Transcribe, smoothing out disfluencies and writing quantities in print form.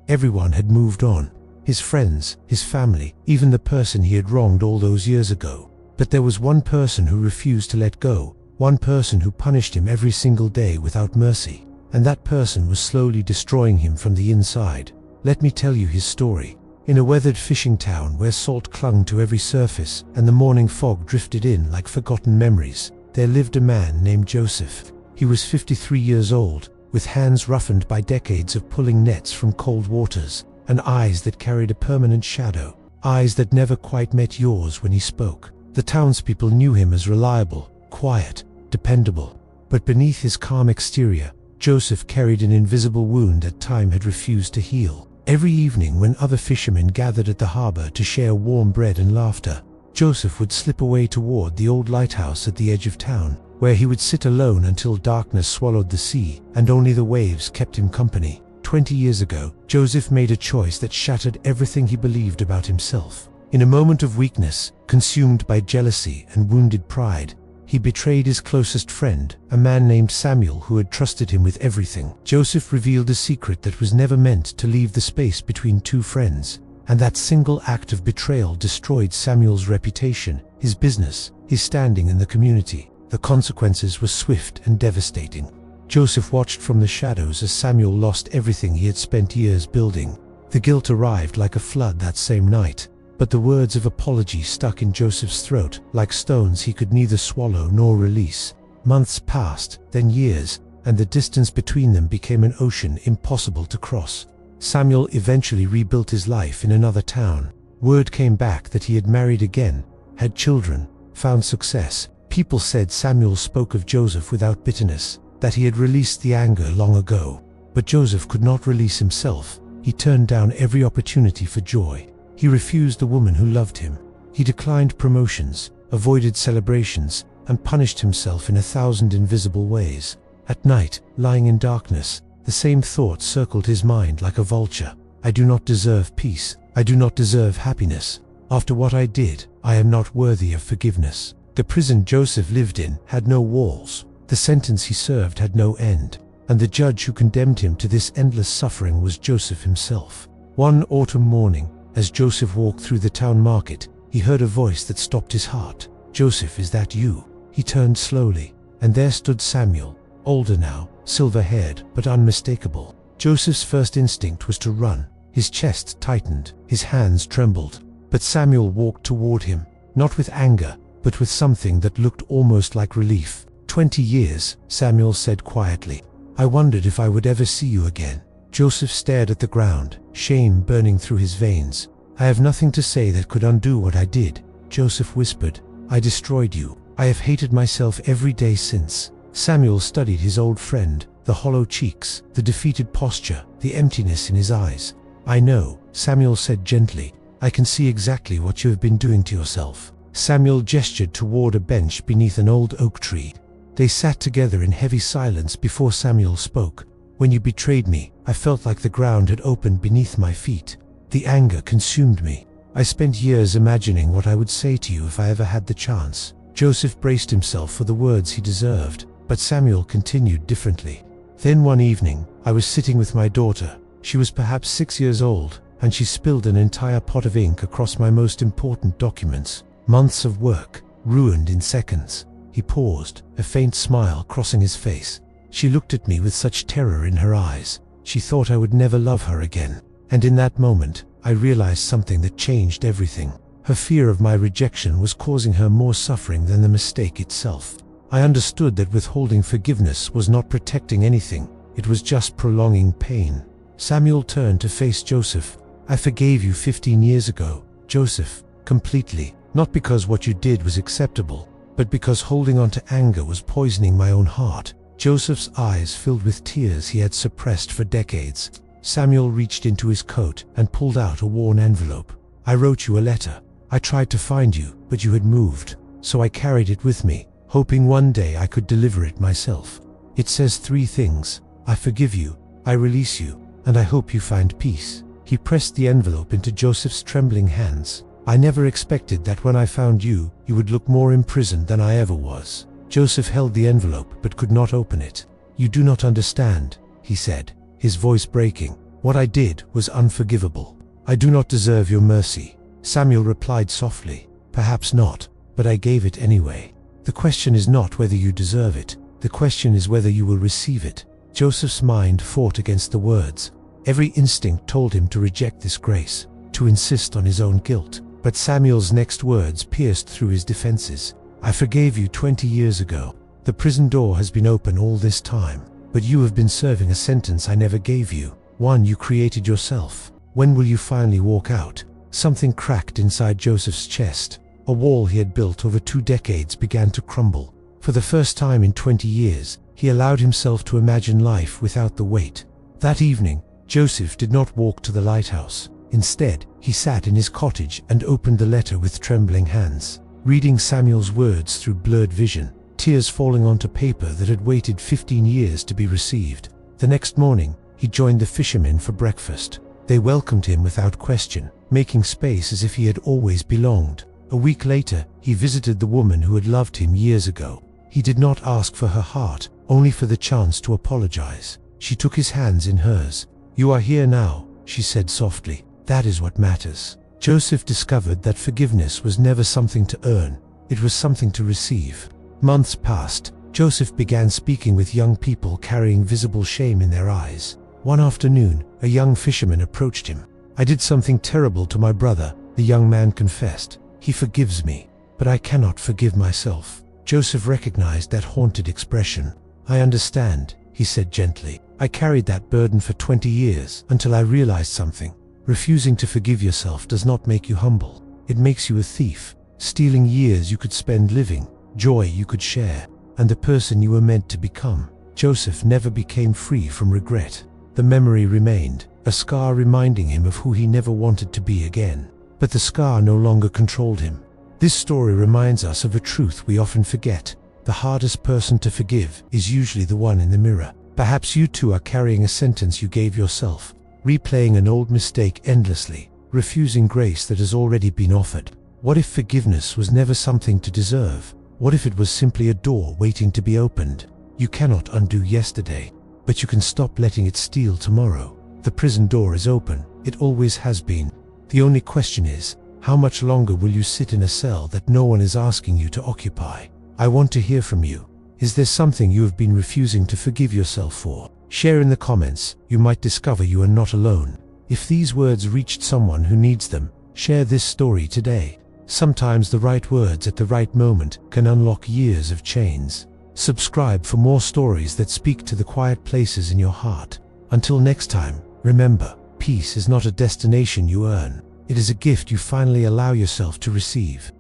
Everyone had moved on. His friends, his family, even the person he had wronged all those years ago. But there was one person who refused to let go, one person who punished him every single day without mercy. And that person was slowly destroying him from the inside. Let me tell you his story. In a weathered fishing town where salt clung to every surface and the morning fog drifted in like forgotten memories, there lived a man named Joseph. He was 53 years old, with hands roughened by decades of pulling nets from cold waters, and eyes that carried a permanent shadow, eyes that never quite met yours when he spoke. The townspeople knew him as reliable, quiet, dependable. But beneath his calm exterior, Joseph carried an invisible wound that time had refused to heal. Every evening when other fishermen gathered at the harbor to share warm bread and laughter, Joseph would slip away toward the old lighthouse at the edge of town, where he would sit alone until darkness swallowed the sea and only the waves kept him company. 20 years ago, Joseph made a choice that shattered everything he believed about himself. In a moment of weakness, consumed by jealousy and wounded pride, he betrayed his closest friend, a man named Samuel who had trusted him with everything. Joseph revealed a secret that was never meant to leave the space between two friends, and that single act of betrayal destroyed Samuel's reputation, his business, his standing in the community. The consequences were swift and devastating. Joseph watched from the shadows as Samuel lost everything he had spent years building. The guilt arrived like a flood that same night, but the words of apology stuck in Joseph's throat like stones he could neither swallow nor release. Months passed, then years, and the distance between them became an ocean impossible to cross. Samuel eventually rebuilt his life in another town. Word came back that he had married again, had children, found success. People said Samuel spoke of Joseph without bitterness, that he had released the anger long ago. But Joseph could not release himself. He turned down every opportunity for joy. He refused the woman who loved him. He declined promotions, avoided celebrations, and punished himself in 1,000 invisible ways. At night, lying in darkness, the same thought circled his mind like a vulture. I do not deserve peace. I do not deserve happiness. After what I did, I am not worthy of forgiveness. The prison Joseph lived in had no walls. The sentence he served had no end. And the judge who condemned him to this endless suffering was Joseph himself. One autumn morning, as Joseph walked through the town market, he heard a voice that stopped his heart. "Joseph, is that you?" He turned slowly, and there stood Samuel, older now, silver-haired, but unmistakable. Joseph's first instinct was to run. His chest tightened, his hands trembled. But Samuel walked toward him, not with anger, but with something that looked almost like relief. 20 years, Samuel said quietly. I wondered if I would ever see you again. Joseph stared at the ground, shame burning through his veins. I have nothing to say that could undo what I did, Joseph whispered. I destroyed you. I have hated myself every day since. Samuel studied his old friend, the hollow cheeks, the defeated posture, the emptiness in his eyes. I know, Samuel said gently. I can see exactly what you have been doing to yourself. Samuel gestured toward a bench beneath an old oak tree. They sat together in heavy silence before Samuel spoke. When you betrayed me, I felt like the ground had opened beneath my feet. The anger consumed me. I spent years imagining what I would say to you if I ever had the chance. Joseph braced himself for the words he deserved, but Samuel continued differently. Then one evening, I was sitting with my daughter. She was perhaps 6 years old, and she spilled an entire pot of ink across my most important documents. Months of work, ruined in seconds. He paused, a faint smile crossing his face. She looked at me with such terror in her eyes. She thought I would never love her again. And in that moment, I realized something that changed everything. Her fear of my rejection was causing her more suffering than the mistake itself. I understood that withholding forgiveness was not protecting anything. It was just prolonging pain. Samuel turned to face Joseph. I forgave you 15 years ago, Joseph, completely. Not because what you did was acceptable, but because holding on to anger was poisoning my own heart. Joseph's eyes filled with tears he had suppressed for decades. Samuel reached into his coat and pulled out a worn envelope. I wrote you a letter. I tried to find you, but you had moved, so I carried it with me, hoping one day I could deliver it myself. It says 3 things. I forgive you, I release you, and I hope you find peace. He pressed the envelope into Joseph's trembling hands. I never expected that when I found you, you would look more imprisoned than I ever was. Joseph held the envelope but could not open it. You do not understand, he said, his voice breaking. What I did was unforgivable. I do not deserve your mercy." Samuel replied softly, "Perhaps not, but I gave it anyway. The question is not whether you deserve it. The question is whether you will receive it." Joseph's mind fought against the words. Every instinct told him to reject this grace, to insist on his own guilt. But Samuel's next words pierced through his defenses. "I forgave you 20 years ago. The prison door has been open all this time, but you have been serving a sentence I never gave you, one you created yourself. When will you finally walk out?" Something cracked inside Joseph's chest. A wall he had built over 2 decades began to crumble. For the first time in 20 years, he allowed himself to imagine life without the weight. That evening, Joseph did not walk to the lighthouse. Instead, he sat in his cottage and opened the letter with trembling hands, reading Samuel's words through blurred vision, tears falling onto paper that had waited 15 years to be received. The next morning, he joined the fishermen for breakfast. They welcomed him without question, making space as if he had always belonged. A week later, he visited the woman who had loved him years ago. He did not ask for her heart, only for the chance to apologize. She took his hands in hers. "You are here now," she said softly. "That is what matters." Joseph discovered that forgiveness was never something to earn. It was something to receive. Months passed. Joseph began speaking with young people carrying visible shame in their eyes. One afternoon, a young fisherman approached him. "I did something terrible to my brother," the young man confessed. "He forgives me, but I cannot forgive myself." Joseph recognized that haunted expression. "I understand," he said gently. "I carried that burden for 20 years until I realized something. Refusing to forgive yourself does not make you humble. It makes you a thief, stealing years you could spend living, joy you could share, and the person you were meant to become." Joseph never became free from regret. The memory remained, a scar reminding him of who he never wanted to be again. But the scar no longer controlled him. This story reminds us of a truth we often forget. The hardest person to forgive is usually the one in the mirror. Perhaps you too are carrying a sentence you gave yourself, replaying an old mistake endlessly, refusing grace that has already been offered. What if forgiveness was never something to deserve? What if it was simply a door waiting to be opened? You cannot undo yesterday, but you can stop letting it steal tomorrow. The prison door is open. It always has been. The only question is, how much longer will you sit in a cell that no one is asking you to occupy? I want to hear from you. Is there something you have been refusing to forgive yourself for? Share in the comments. You might discover you are not alone. If these words reached someone who needs them, share this story today. Sometimes the right words at the right moment can unlock years of chains. Subscribe for more stories that speak to the quiet places in your heart. Until next time, remember, peace is not a destination you earn. It is a gift you finally allow yourself to receive.